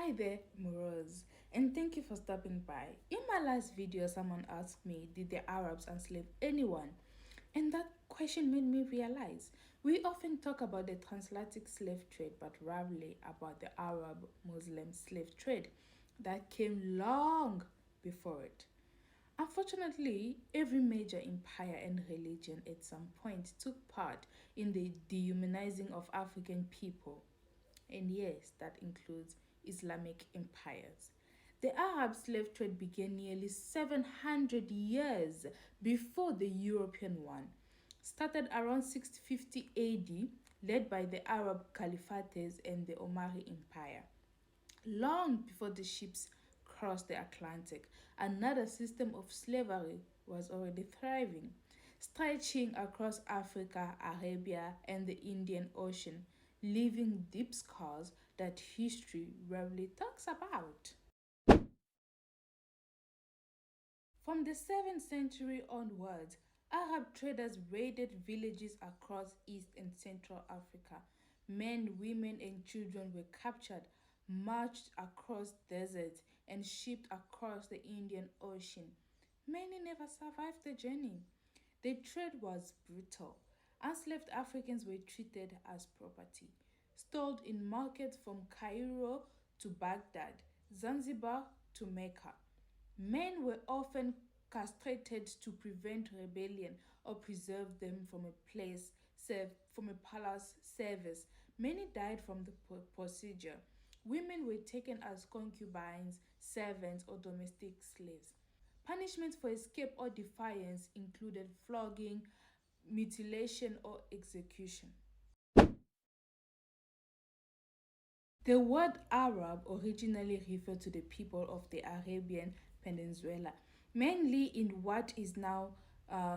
Hi there, Moroz, and thank you for stopping by. In my last video, someone asked me, did the Arabs enslave anyone? And that question made me realize we often talk about the transatlantic slave trade, but rarely about the Arab Muslim slave trade that came long before it. Unfortunately, every major empire and religion at some point took part in the dehumanizing of African people. And yes, that includes Islamic empires. The Arab slave trade began nearly 700 years before the European one. Started around 650 AD, led by the Arab Caliphates and the Omari Empire. Long before the ships crossed the Atlantic, another system of slavery was already thriving, stretching across Africa, Arabia, and the Indian Ocean, leaving deep scars that history rarely talks about. From the 7th century onwards, Arab traders raided villages across East and Central Africa. Men, women, and children were captured, marched across deserts, and shipped across the Indian Ocean. Many never survived the journey. The trade was brutal. Enslaved Africans were treated as property, sold in markets from Cairo to Baghdad, Zanzibar to Mecca. Men were often castrated to prevent rebellion or preserve them from from a palace service. Many died from the procedure. Women were taken as concubines, servants, or domestic slaves. Punishments for escape or defiance included flogging, mutilation, or execution. The word Arab originally referred to the people of the Arabian Peninsula, mainly in what is now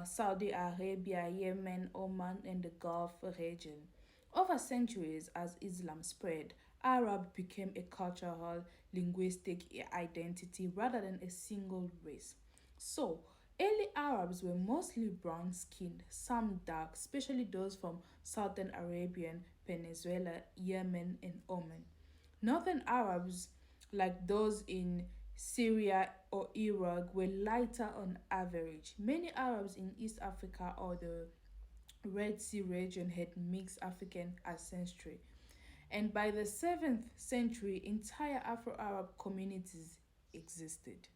Saudi Arabia, Yemen, Oman, and the Gulf region. Over centuries, as Islam spread, Arab became a cultural, linguistic identity rather than a single race. So, early Arabs were mostly brown skinned, some dark, especially those from southern Arabian Peninsula, Yemen, and Oman. Northern Arabs, like those in Syria or Iraq, were lighter on average. Many Arabs in East Africa or the Red Sea region had mixed African ancestry. And by the 7th century, entire Afro Arab communities existed.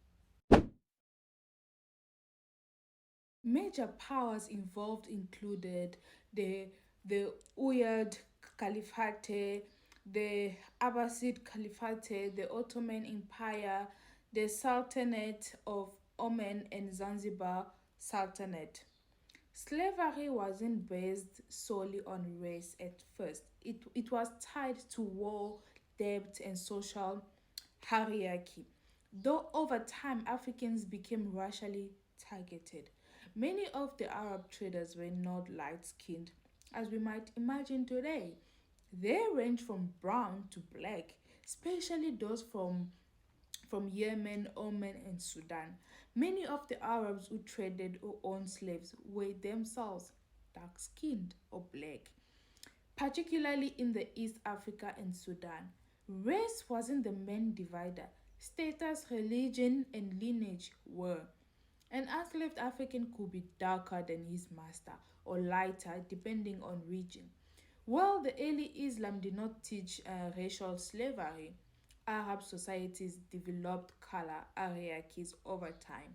Major powers involved included the the Umayyad Caliphate, the Abbasid Caliphate, the Ottoman Empire, the Sultanate of Oman, and Zanzibar Sultanate. Slavery wasn't based solely on race at first. It was tied to war, debt, and social hierarchy. Though over time Africans became racially targeted, many of the Arab traders were not light skinned as we might imagine today. They range from brown to black, especially those from Yemen, Oman, and Sudan. Many of the Arabs who traded or owned slaves were themselves dark skinned or black, particularly in the East Africa and Sudan. Race wasn't the main divider, status, religion, and lineage were. An enslaved African could be darker than his master or lighter depending on region. While the early Islam did not teach racial slavery, Arab societies developed color hierarchies over time,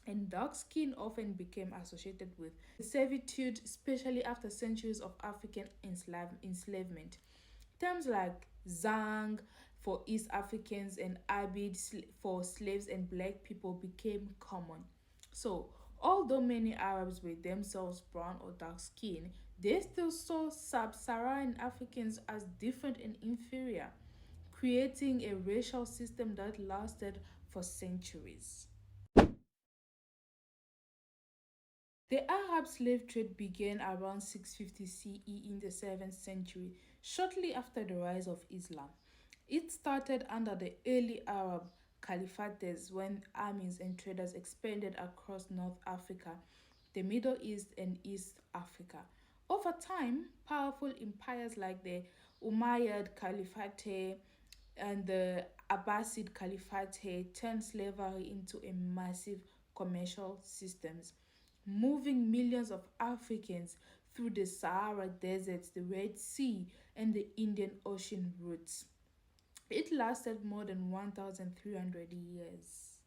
and dark skin often became associated with servitude, especially after centuries of African enslavement. Terms like Zang for East Africans and Abid for slaves and black people became common. So, although many Arabs were themselves brown or dark skinned, they still saw sub Saharan Africans as different and inferior, creating a racial system that lasted for centuries. The Arab slave trade began around 650 CE in the 7th century, shortly after the rise of Islam. It started under the early Arab caliphates when armies and traders expanded across North Africa, the Middle East, and East Africa. Over time, powerful empires like the Umayyad Caliphate and the Abbasid Caliphate turned slavery into a massive commercial system, moving millions of Africans through the Sahara Desert, the Red Sea, and the Indian Ocean routes. It lasted more than 1,300 years,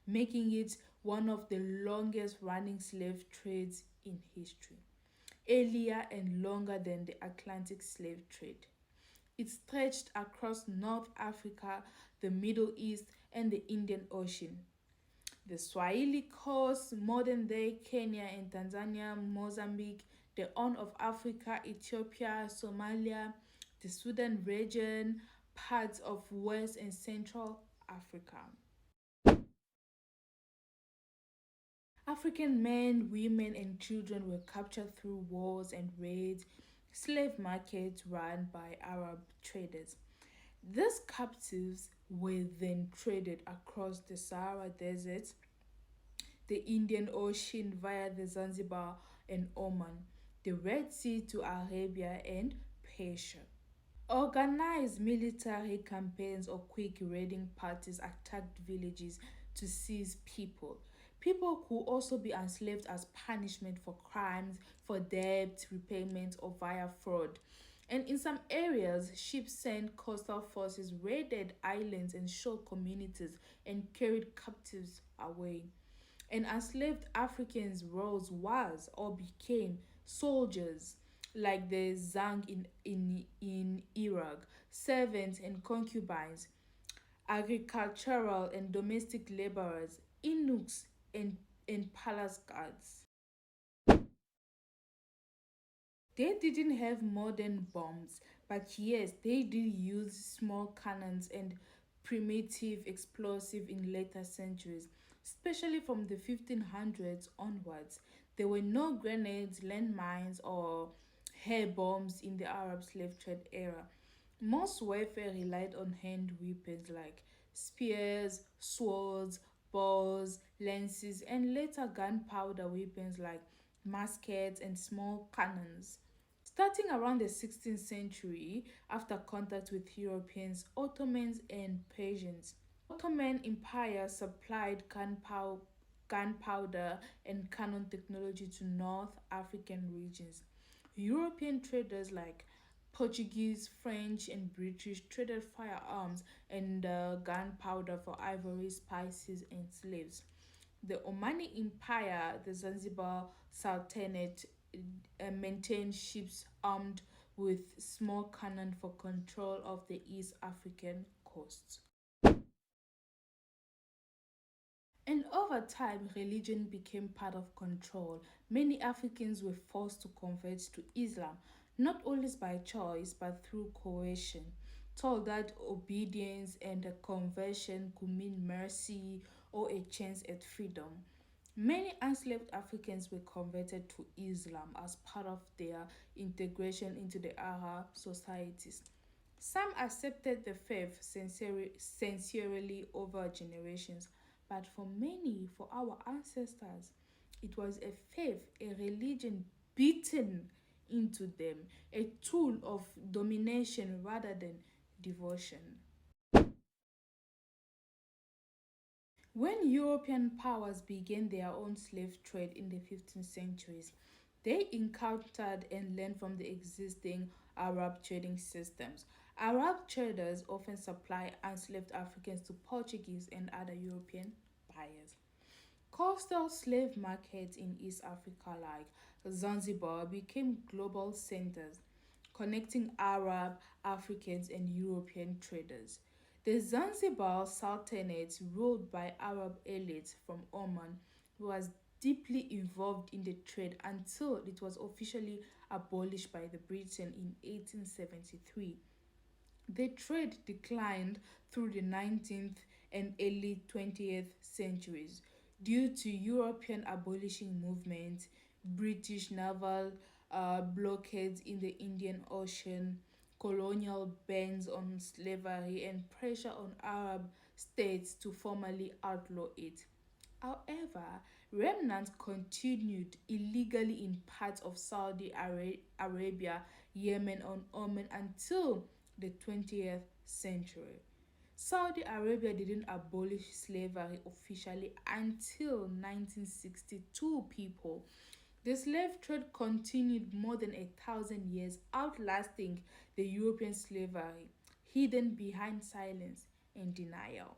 making it one of the longest running slave trades in history, earlier and longer than the Atlantic slave trade. It stretched across North Africa, the Middle East, and the Indian Ocean. The Swahili Coast, modern day Kenya and Tanzania, Mozambique, the Horn of Africa, Ethiopia, Somalia, the Sudan region, parts of West and Central Africa. African men, women, and children were captured through wars and raids, slave markets run by Arab traders. These captives were then traded across the Sahara Desert, the Indian Ocean via the Zanzibar and Oman, the Red Sea to Arabia and Persia. Organized military campaigns or quick raiding parties attacked villages to seize people. People could also be enslaved as punishment for crimes, for debt repayment, or via fraud. And in some areas, ships sent coastal forces raided islands and shore communities and carried captives away. And enslaved Africans rose was or became soldiers like the Zang in Iraq, servants and concubines, agricultural and domestic laborers, eunuchs and palace guards. They didn't have modern bombs, but yes, they did use small cannons and primitive explosive in later centuries, especially from the 1500s onwards. There were no grenades, landmines, or hair bombs in the Arab slave trade era. Most warfare relied on hand weapons like spears, swords, bows, lances, and later gunpowder weapons like muskets and small cannons. Starting around the 16th century, after contact with Europeans, Ottomans, and Persians, Ottoman Empire supplied gunpowder and cannon technology to North African regions. European traders like Portuguese, French, and British traded firearms and gunpowder for ivory, spices, and slaves. The Omani Empire, the Zanzibar Sultanate, maintained ships armed with small cannon for control of the East African coast. And over time, religion became part of control. Many Africans were forced to convert to Islam, not always by choice but through coercion, told that obedience and a conversion could mean mercy or a chance at freedom. Many enslaved Africans were converted to Islam as part of their integration into the Arab societies. Some accepted the faith sincerely over generations, but for many, for our ancestors, it was a faith, a religion beaten into them, a tool of domination rather than devotion. When European powers began their own slave trade in the 15th centuries, they encountered and learned from the existing Arab trading systems. Arab traders often supply enslaved Africans to Portuguese and other European buyers. Coastal slave markets in East Africa, like Zanzibar, became global centers, connecting Arab, Africans, and European traders. The Zanzibar Sultanate, ruled by Arab elites from Oman, was deeply involved in the trade until it was officially abolished by the Britain in 1873. The trade declined through the 19th and early 20th centuries due to European abolishing movements, British naval blockades in the Indian Ocean, colonial bans on slavery, and pressure on Arab states to formally outlaw it. However, remnants continued illegally in parts of Arabia, Yemen, and Oman until the 20th century. Saudi Arabia didn't abolish slavery officially until 1962 people. The slave trade continued more than 1,000 years, outlasting the European slavery, hidden behind silence and denial.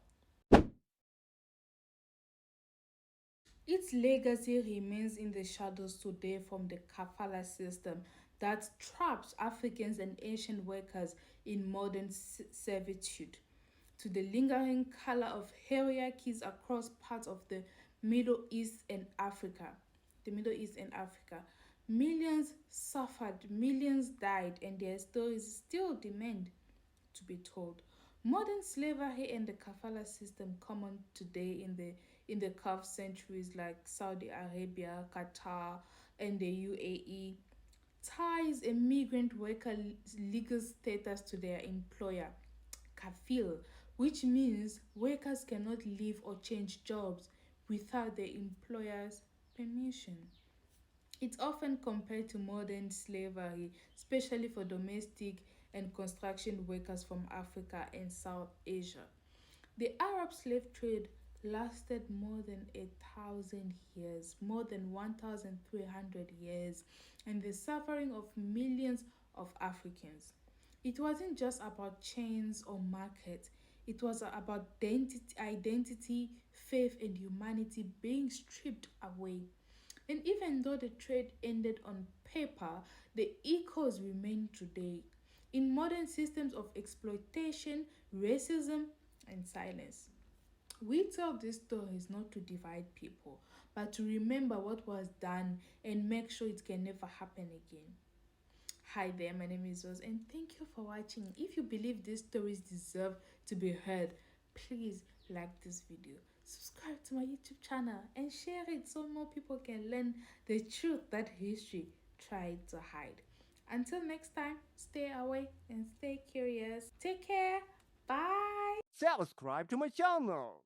Its legacy remains in the shadows today, from the kafala system that traps Africans and Asian workers in modern servitude to the lingering color of hierarchies across parts of the Middle East and Africa. The Middle East and Africa. Millions suffered, millions died, and their stories still demand to be told. Modern slavery and the kafala system common today in the Gulf centuries like Saudi Arabia, Qatar, and the UAE ties a migrant worker legal status to their employer, kafil, which means workers cannot leave or change jobs without their employer's permission. It's often compared to modern slavery, especially for domestic and construction workers from Africa and South Asia. The Arab slave trade lasted more than 1,000 years, more than 1,300 years, and the suffering of millions of Africans. It wasn't just about chains or markets, it was about identity, faith, and humanity being stripped away. And even though the trade ended on paper, the echoes remain today in modern systems of exploitation, racism, and silence. We tell these stories not to divide people, but to remember what was done and make sure it can never happen again. Hi there, my name is Rose, and thank you for watching. If you believe these stories deserve to be heard, please like this video, subscribe to my YouTube channel, and share it so more people can learn the truth that history tried to hide. Until next time, stay away and stay curious. Take care. Bye. Subscribe to my channel.